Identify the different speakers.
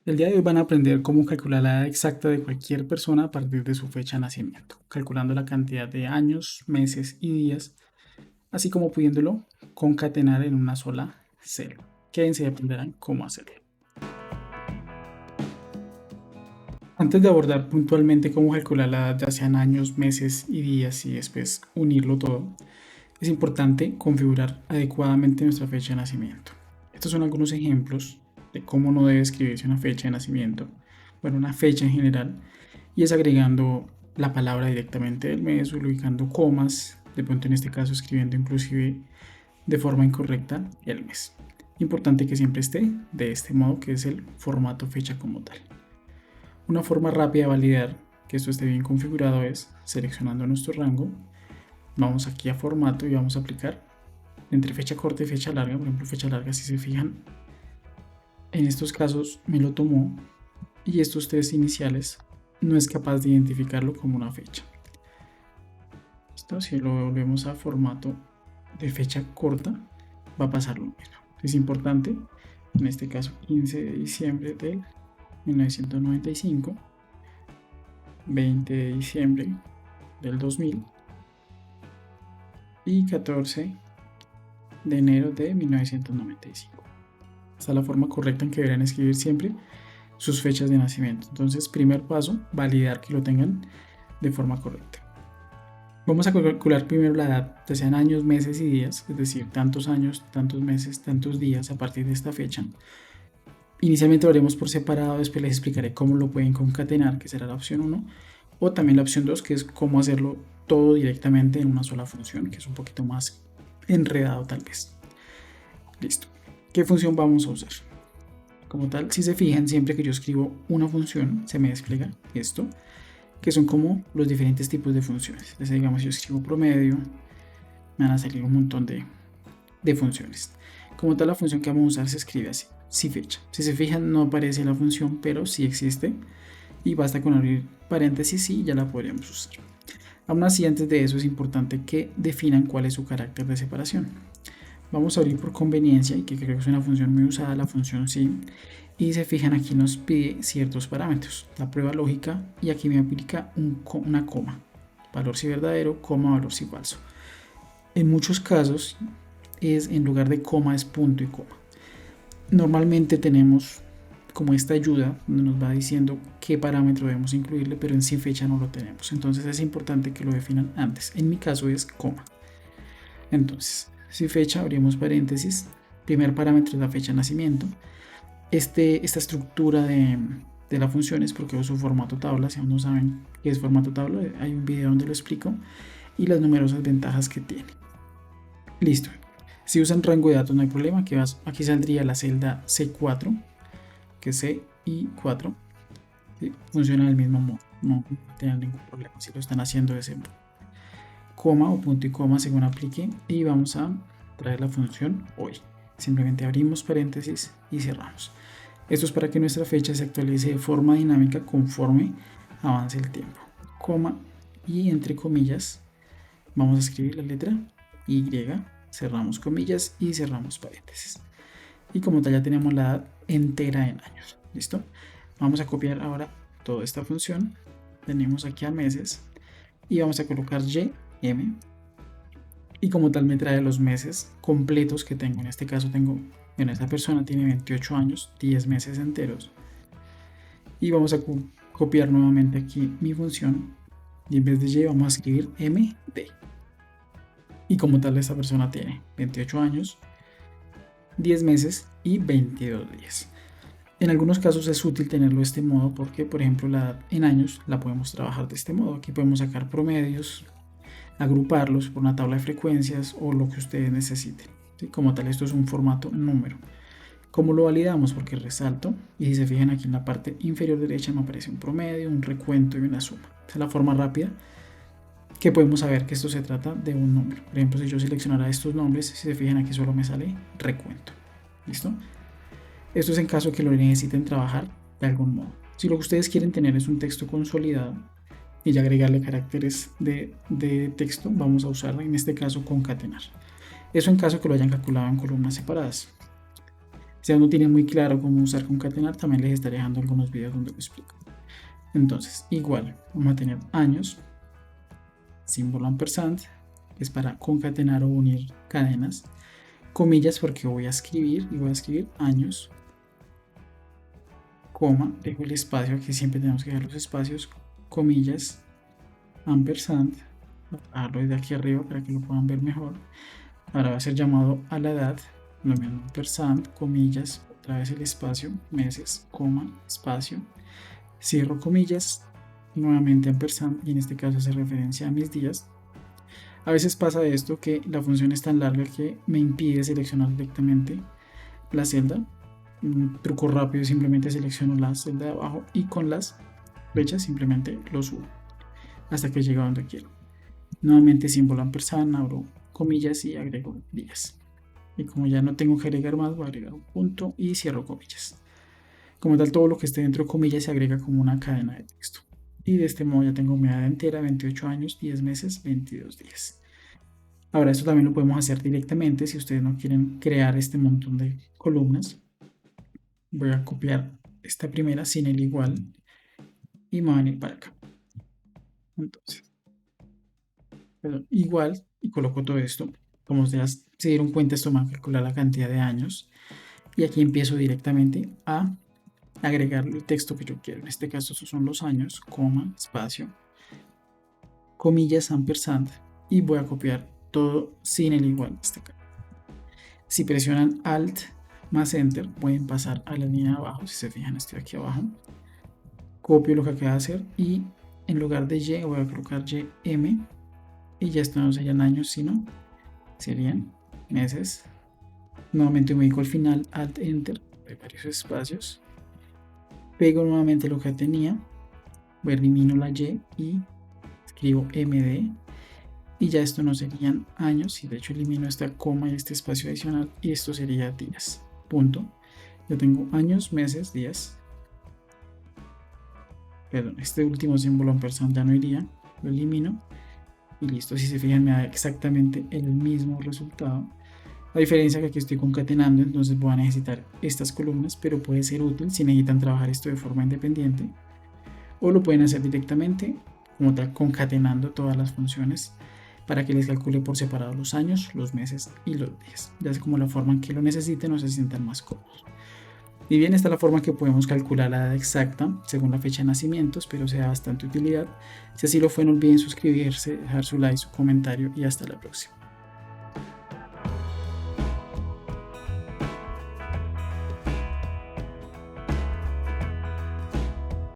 Speaker 1: El día de hoy van a aprender cómo calcular la edad exacta de cualquier persona a partir de su fecha de nacimiento, calculando la cantidad de años, meses y días, así como pudiéndolo concatenar en una sola celda. Quédense y aprenderán cómo hacerlo. Antes de abordar puntualmente cómo calcular la edad, ya sean años, meses y días y después unirlo todo, es importante configurar adecuadamente nuestra fecha de nacimiento. Estos son algunos ejemplos de cómo no debe escribirse una fecha de nacimiento, bueno, una fecha en general, y es agregando la palabra directamente del mes o ubicando comas, de pronto en este caso escribiendo inclusive de forma incorrecta el mes. Importante que siempre esté de este modo, que es el formato fecha como tal. Una forma rápida de validar que esto esté bien configurado es seleccionando nuestro rango. Vamos aquí a formato y vamos a aplicar entre fecha corta y fecha larga. Por ejemplo, fecha larga, si se fijan, en estos casos me lo tomó y estos tres iniciales no es capaz de identificarlo como una fecha. ¿Listo? Si lo volvemos a formato de fecha corta, va a pasar lo mismo. Es importante, en este caso 15 de diciembre del 1995, 20 de diciembre del 2000 y 14 de enero de 1995. Esta es la forma correcta en que deberán escribir siempre sus fechas de nacimiento. Entonces, primer paso, validar que lo tengan de forma correcta. Vamos a calcular primero la edad, ya sean años, meses y días, es decir, tantos años, tantos meses, tantos días a partir de esta fecha. Inicialmente lo haremos por separado, después les explicaré cómo lo pueden concatenar, que será la opción 1, o también la opción 2, que es cómo hacerlo todo directamente en una sola función, que es un poquito más enredado tal vez. Listo. ¿Qué función vamos a usar? Como tal, si se fijan, siempre que yo escribo una función, se me despliega esto, que son como los diferentes tipos de funciones. Entonces, digamos, yo escribo promedio, me van a salir un montón de funciones. Como tal, la función que vamos a usar se escribe así, si fecha. Si se fijan, no aparece la función, pero sí existe, y basta con abrir paréntesis y ya la podríamos usar. Aún así, antes de eso es importante que definan cuál es su carácter de separación. Vamos a abrir por conveniencia, y que creo que es una función muy usada, la función sí. Y se fijan, aquí nos pide ciertos parámetros, la prueba lógica, y aquí me aplica una coma, valor si verdadero, coma, valor si falso. En muchos casos, en lugar de coma es punto y coma. Normalmente tenemos como esta ayuda donde nos va diciendo qué parámetro debemos incluirle, pero en sí fecha no lo tenemos. Entonces es importante que lo definan antes. En mi caso es coma. Entonces, si fecha, abrimos paréntesis. Primer parámetro es la fecha de nacimiento. Esta estructura de la función es porque uso formato tabla. Si aún no saben qué es formato tabla, hay un video donde lo explico. Y las numerosas ventajas que tiene. Listo. Si usan rango de datos no hay problema. Aquí saldría la celda C4, que es C y 4. ¿Sí? Funciona del mismo modo. No tienen ningún problema si lo están haciendo de ese modo. Coma o punto y coma según aplique, y vamos a traer la función hoy. Simplemente abrimos paréntesis y cerramos. Esto es para que nuestra fecha se actualice de forma dinámica conforme avance el tiempo. Coma y entre comillas vamos a escribir la letra Y, cerramos comillas y cerramos paréntesis. Y como tal ya tenemos la edad entera en años. ¿Listo? Vamos a copiar ahora toda esta función. Tenemos aquí a meses y vamos a colocar Y, M, y como tal me trae los meses completos que tengo. En este caso esta persona tiene 28 años, 10 meses enteros. Y vamos a copiar nuevamente aquí mi función, y en vez de Y vamos a escribir MD. Y como tal esta persona tiene 28 años, 10 meses y 22 días. En algunos casos es útil tenerlo de este modo porque, por ejemplo, la edad en años la podemos trabajar de este modo. Aquí podemos sacar promedios, agruparlos por una tabla de frecuencias o lo que ustedes necesiten. ¿Sí? Como tal, esto es un formato número. ¿Cómo lo validamos? Porque resalto, y si se fijan aquí en la parte inferior derecha me aparece un promedio, un recuento y una suma. Esa es la forma rápida que podemos saber que esto se trata de un número. Por ejemplo, si yo seleccionara estos nombres, si se fijan aquí solo me sale recuento. ¿Listo? Esto es en caso que lo necesiten trabajar de algún modo. Si lo que ustedes quieren tener es un texto consolidado y ya agregarle caracteres de texto, vamos a usar en este caso concatenar. Eso en caso que lo hayan calculado en columnas separadas. Si aún no tienen muy claro cómo usar concatenar, también les estaré dejando algunos videos donde lo explico. Entonces, igual, vamos a tener años, símbolo ampersand, que es para concatenar o unir cadenas, comillas porque voy a escribir años, coma, dejo el espacio, aquí siempre tenemos que dejar los espacios, comillas, ampersand, bajarlo desde aquí arriba para que lo puedan ver mejor. Ahora va a ser llamado a la edad, lo mismo, ampersand, comillas, otra vez el espacio, meses, coma, espacio, cierro comillas, nuevamente ampersand, y en este caso hace referencia a mis días. A veces pasa esto que la función es tan larga que me impide seleccionar directamente la celda. Un truco rápido, simplemente selecciono la celda de abajo y con las flechas simplemente lo subo hasta que llegue a donde quiero. Nuevamente símbolo ampersand, abro comillas y agrego días. Y como ya no tengo que agregar más, voy a agregar un punto y cierro comillas. Como tal, todo lo que esté dentro de comillas se agrega como una cadena de texto. Y de este modo ya tengo mi edad entera, 28 años, 10 meses, 22 días. Ahora, esto también lo podemos hacer directamente si ustedes no quieren crear este montón de columnas. Voy a copiar esta primera sin el igual y me voy a venir para acá. Entonces, igual y coloco todo esto. Como ustedes se dieron cuenta, esto me va a calcular la cantidad de años. Y aquí empiezo directamente a agregar el texto que yo quiero. En este caso, estos son los años, coma, espacio, comillas, ampersand. Y voy a copiar todo sin el igual. Si presionan Alt más Enter, pueden pasar a la línea de abajo. Si se fijan, estoy aquí abajo. Copio lo que acabo de hacer y en lugar de Y voy a colocar YM. Y ya esto no serían años, sino serían meses. Nuevamente me ubico al final, Alt Enter, de varios espacios. Pego nuevamente lo que tenía. Elimino la Y y escribo MD. Y ya esto no serían años, y de hecho elimino esta coma y este espacio adicional, y esto sería días. Punto. Yo tengo años, meses, días. Perdón, este último símbolo ampersand ya no iría, lo elimino y listo. Si se fijan, me da exactamente el mismo resultado. La diferencia es que aquí estoy concatenando, entonces voy a necesitar estas columnas, pero puede ser útil si necesitan trabajar esto de forma independiente, o lo pueden hacer directamente, como tal, concatenando todas las funciones para que les calcule por separado los años, los meses y los días. Ya es como la forma en que lo necesiten o se sientan más cómodos. Y bien, esta es la forma que podemos calcular la edad exacta según la fecha de nacimiento. Espero sea de bastante utilidad. Si así lo fue, no olviden suscribirse, dejar su like, su comentario y hasta la próxima.